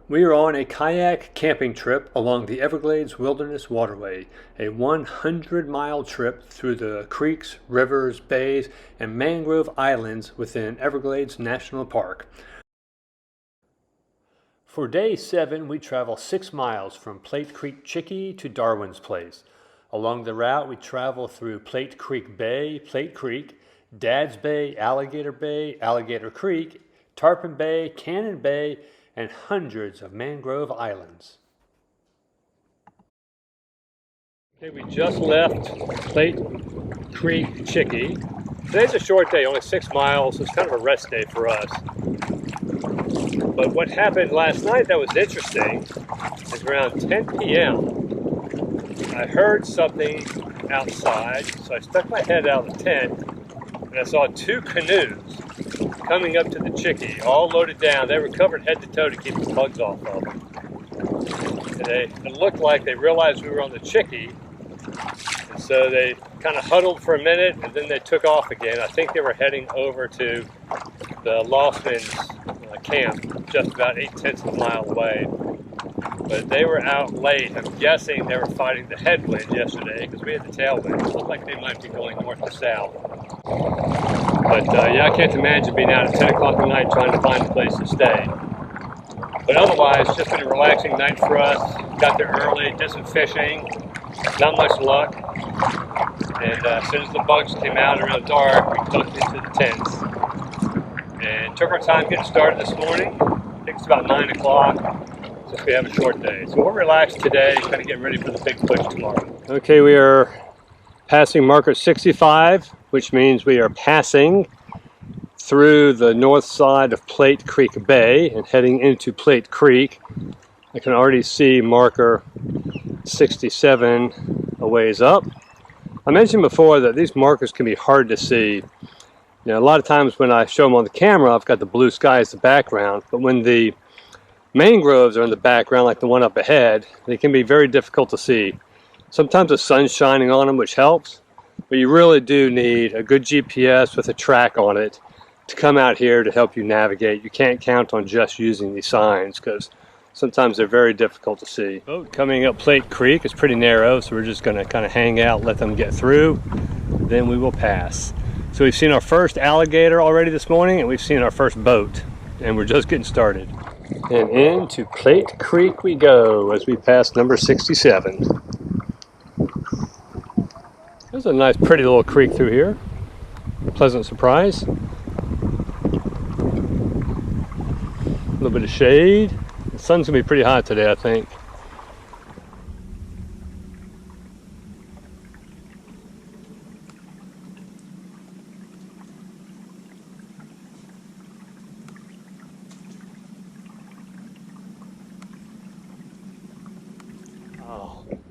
We are on a kayak camping trip along the Everglades Wilderness Waterway, a 100-mile trip through the creeks, rivers, bays, and mangrove islands within Everglades National Park. For day 7, we travel 6 miles from Plate Creek Chickee to Darwin's Place. Along the route, we travel through Plate Creek Bay, Plate Creek, Dad's Bay, Alligator Creek, Tarpon Bay, Cannon Bay, and hundreds of mangrove islands. Okay, we just left Plate Creek Chickee. Today's a short day, only 6 miles. It's kind of a rest day for us. But what happened last night that was interesting is around 10 p.m. I heard something outside, so I stuck my head out of the tent and I saw 2 canoes coming up to the Chickee, all loaded down. They were covered head to toe to keep the bugs off of them. And it looked like they realized we were on the Chickee, and so they kind of huddled for a minute and then they took off again. I think they were heading over to the Lostman's camp, just about 8/10 of a mile away. But they were out late. I'm guessing they were fighting the headwind yesterday because we had the tailwind. It looked like they might be going north to south. But yeah, I can't imagine being out at 10 o'clock at night trying to find a place to stay. But otherwise, it's just been a relaxing night for us. Got there early, did some fishing, not much luck. And as soon as the bugs came out around dark, we ducked into the tents. And took our time getting started this morning. I think it's about 9 o'clock since we have a short day. So we're relaxed today, kind of getting ready for the big push tomorrow. Okay, we are passing marker 65, which means we are passing through the north side of Plate Creek Bay and heading into Plate Creek. I can already see marker 67 a ways up. I mentioned before that these markers can be hard to see. You know, a lot of times when I show them on the camera, I've got the blue sky as the background, but when the mangroves are in the background, like the one up ahead, they can be very difficult to see. Sometimes the sun's shining on them, which helps, but you really do need a good GPS with a track on it to come out here to help you navigate. You can't count on just using these signs because sometimes they're very difficult to see. Boat coming up Plate Creek is pretty narrow, so we're just going to kind of hang out, let them get through, then we will pass. So we've seen our first alligator already this morning, and we've seen our first boat, and we're just getting started. And into Plate Creek we go as we pass number 67. There's a nice pretty little creek through here. Pleasant surprise. A little bit of shade. The sun's gonna be pretty hot today, I think.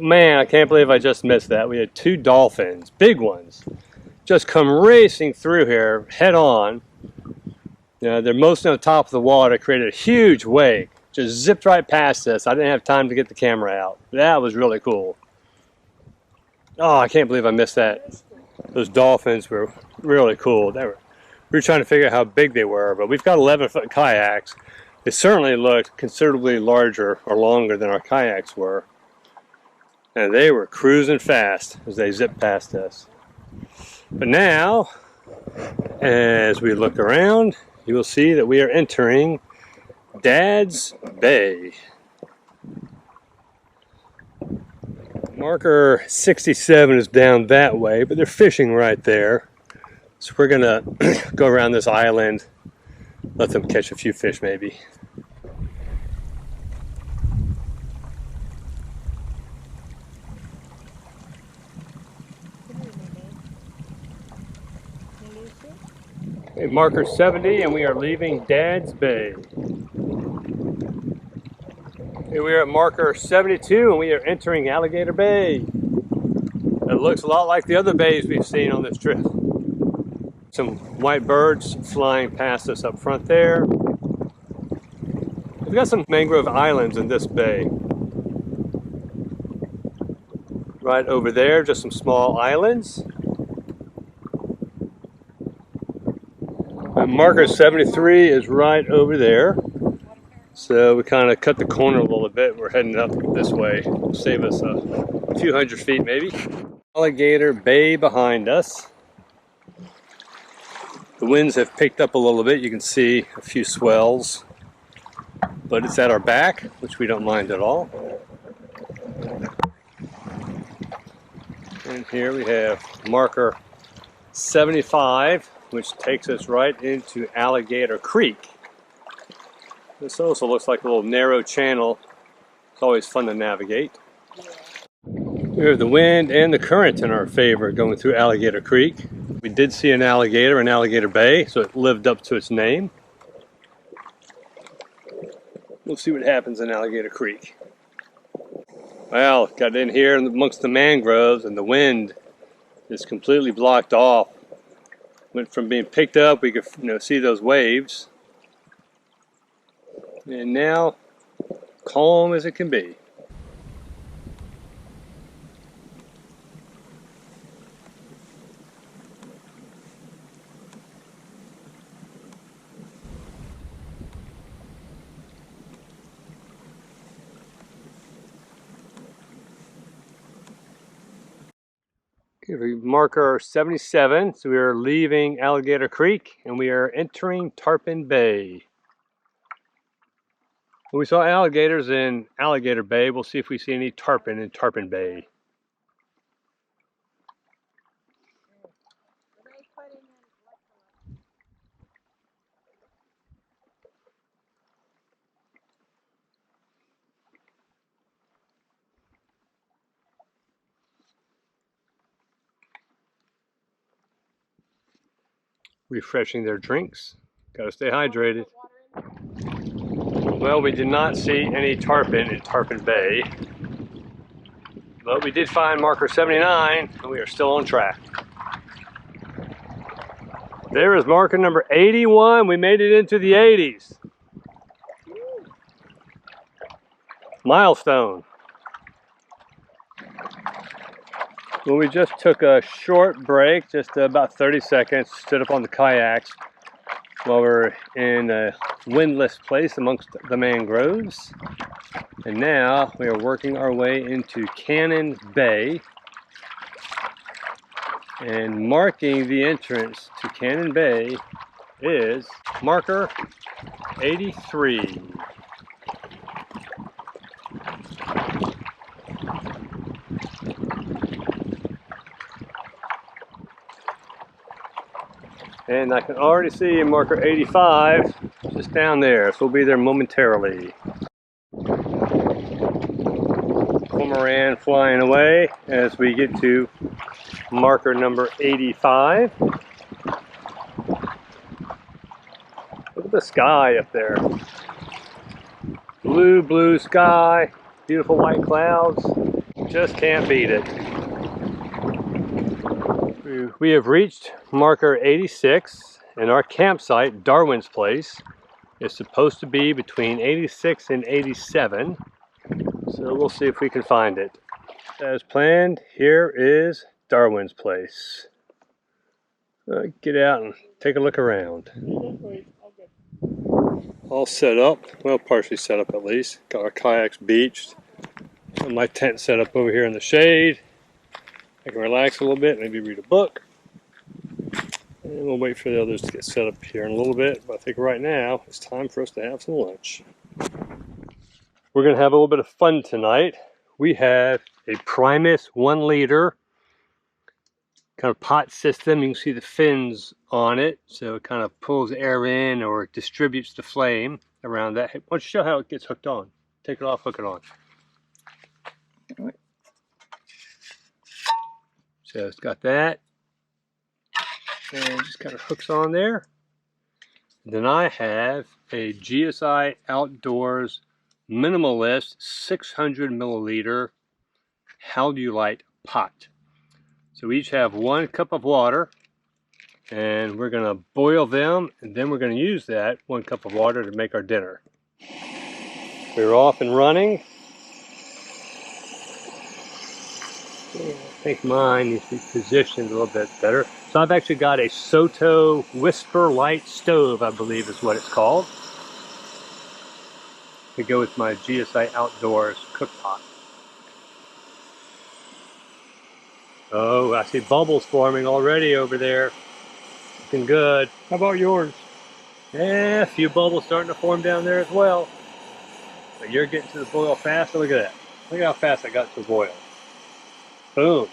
Man, I can't believe I just missed that. We had 2 dolphins, big ones, just come racing through here head on. You know, they're mostly on the top of the water, created a huge wake, just zipped right past us. I didn't have time to get the camera out. That was really cool. Oh, I can't believe I missed that. Those dolphins were really cool. We were trying to figure out how big they were, but we've got 11-foot kayaks. They certainly looked considerably larger or longer than our kayaks were. And they were cruising fast as they zipped past us. But now, as we look around, you will see that we are entering Dad's Bay. Marker 67 is down that way, but they're fishing right there. So we're gonna go around this island, let them catch a few fish maybe. Okay, marker 70, and we are leaving Dad's Bay. Okay, we are at marker 72, and we are entering Alligator Bay. It looks a lot like the other bays we've seen on this trip. Some white birds flying past us up front there. We've got some mangrove islands in this bay. Right over there, just some small islands. Marker 73 is right over there. So we kind of cut the corner a little bit. We're heading up this way. It'll save us a few hundred feet maybe. Alligator Bay behind us. The winds have picked up a little bit. You can see a few swells, but it's at our back, which we don't mind at all. And here we have marker 75, which takes us right into Alligator Creek. This also looks like a little narrow channel. It's always fun to navigate. We have the wind and the current in our favor going through Alligator Creek. We did see an alligator in Alligator Bay, so it lived up to its name. We'll see what happens in Alligator Creek. Well, got in here amongst the mangroves and the wind is completely blocked off. Went from being picked up, we could see those waves. And now, calm as it can be. Marker 77, so we are leaving Alligator Creek and we are entering Tarpon Bay. We saw alligators in Alligator Bay. We'll see if we see any tarpon in Tarpon Bay. Refreshing their drinks. Gotta stay hydrated. Well, we did not see any tarpon in Tarpon Bay, but we did find marker 79, and we are still on track. There is marker number 81. We made it into the 80s. Milestone. Well, we just took a short break, just about 30 seconds, stood up on the kayaks while we're in a windless place amongst the mangroves. And now we are working our way into Cannon Bay and marking the entrance to Cannon Bay is marker 83. And I can already see marker 85 just down there, so we'll be there momentarily. Cormorant flying away as we get to marker number 85. Look at the sky up there. Blue, blue sky, beautiful white clouds. Just can't beat it. We have reached marker 86, and our campsite, Darwin's place, is supposed to be between 86 and 87. So we'll see if we can find it. As planned, here is Darwin's place. Get out and take a look around. All set up, well, partially set up at least. Got our kayaks beached. Got my tent set up over here in the shade. I can relax a little bit, maybe read a book. And we'll wait for the others to get set up here in a little bit. But I think right now it's time for us to have some lunch. We're going to have a little bit of fun tonight. We have a Primus 1 liter kind of pot system. You can see the fins on it, so it kind of pulls air in or distributes the flame around that. Why don't you show how it gets hooked on? Take it off, hook it on. So it's got that, and it just kind of hooks on there. And then I have a GSI Outdoors Minimalist 600 milliliter Haldulite pot. So we each have 1 cup of water, and we're going to boil them, and then we're going to use that 1 cup of water to make our dinner. We're off and running. I think mine needs to be positioned a little bit better. So I've actually got a Soto Whisper Light Stove, I believe is what it's called, to go with my GSI Outdoors cook pot. Oh, I see bubbles forming already over there. Looking good. How about yours? Yeah, a few bubbles starting to form down there as well. But you're getting to the boil fast. Look at that. Look at how fast I got to the boil. Boom.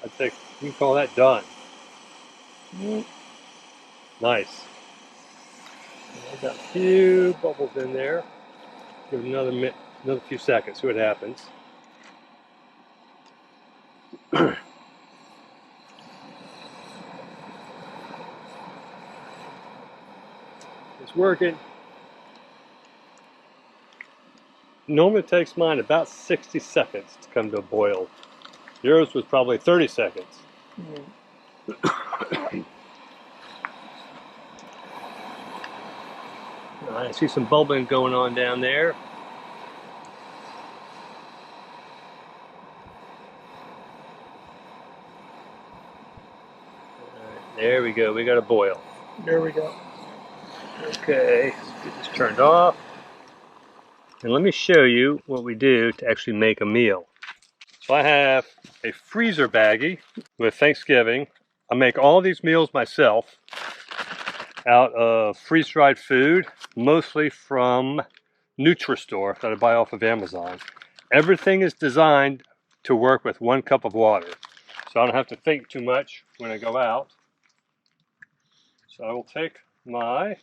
I think you can call that done. Nice. I've got a few bubbles in there. Give it another few seconds. See what happens. It's working. Normally it takes mine about 60 seconds to come to a boil. Yours was probably 30 seconds. I see some bubbling going on down there. There we go. We got a boil. There we go. Okay, let's get this turned off. And let me show you what we do to actually make a meal. So I have a freezer baggie with Thanksgiving. I make all these meals myself out of freeze-dried food, mostly from Nutri-Store that I buy off of Amazon. Everything is designed to work with 1 cup of water. So I don't have to think too much when I go out. So I will take my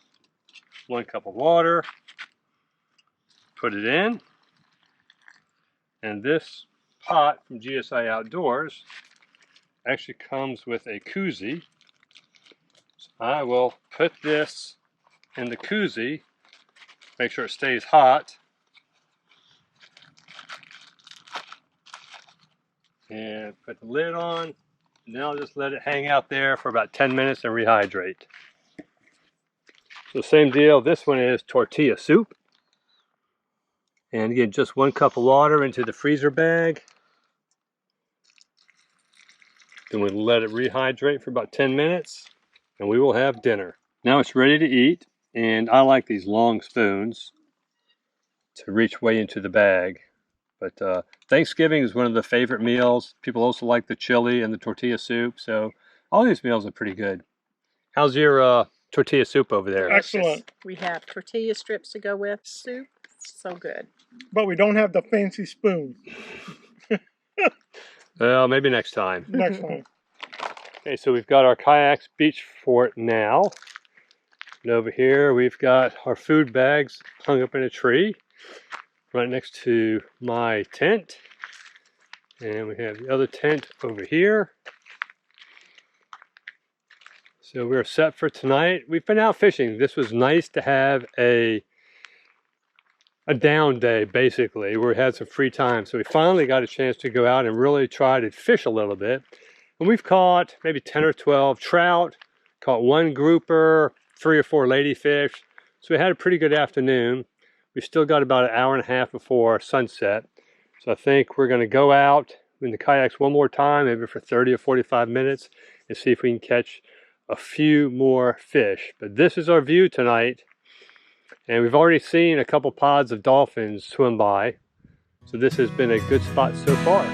1 cup of water, put it in, and this pot from GSI Outdoors actually comes with a koozie. So I will put this in the koozie, make sure it stays hot, and put the lid on. And then I'll just let it hang out there for about 10 minutes and rehydrate. So same deal, this one is tortilla soup. And again, just 1 cup of water into the freezer bag. Then we let it rehydrate for about 10 minutes and we will have dinner. Now it's ready to eat, and I like these long spoons to reach way into the bag. But Thanksgiving is one of the favorite meals. People also like the chili and the tortilla soup, so all these meals are pretty good. How's your tortilla soup over there? Excellent. We have tortilla strips to go with soup. So good. But we don't have the fancy spoon. Well, maybe next time. Next time. Okay, so we've got our kayaks beached for now. And over here we've got our food bags hung up in a tree right next to my tent. And we have the other tent over here. So we're set for tonight. We've been out fishing. This was nice to have a down day, basically, where we had some free time. So we finally got a chance to go out and really try to fish a little bit. And we've caught maybe 10 or 12 trout, caught 1 grouper, 3 or 4 ladyfish. So we had a pretty good afternoon. We still got about an hour and a half before sunset. So I think we're going to go out in the kayaks one more time, maybe for 30 or 45 minutes, and see if we can catch a few more fish. But this is our view tonight. And we've already seen a couple pods of dolphins swim by. So this has been a good spot so far.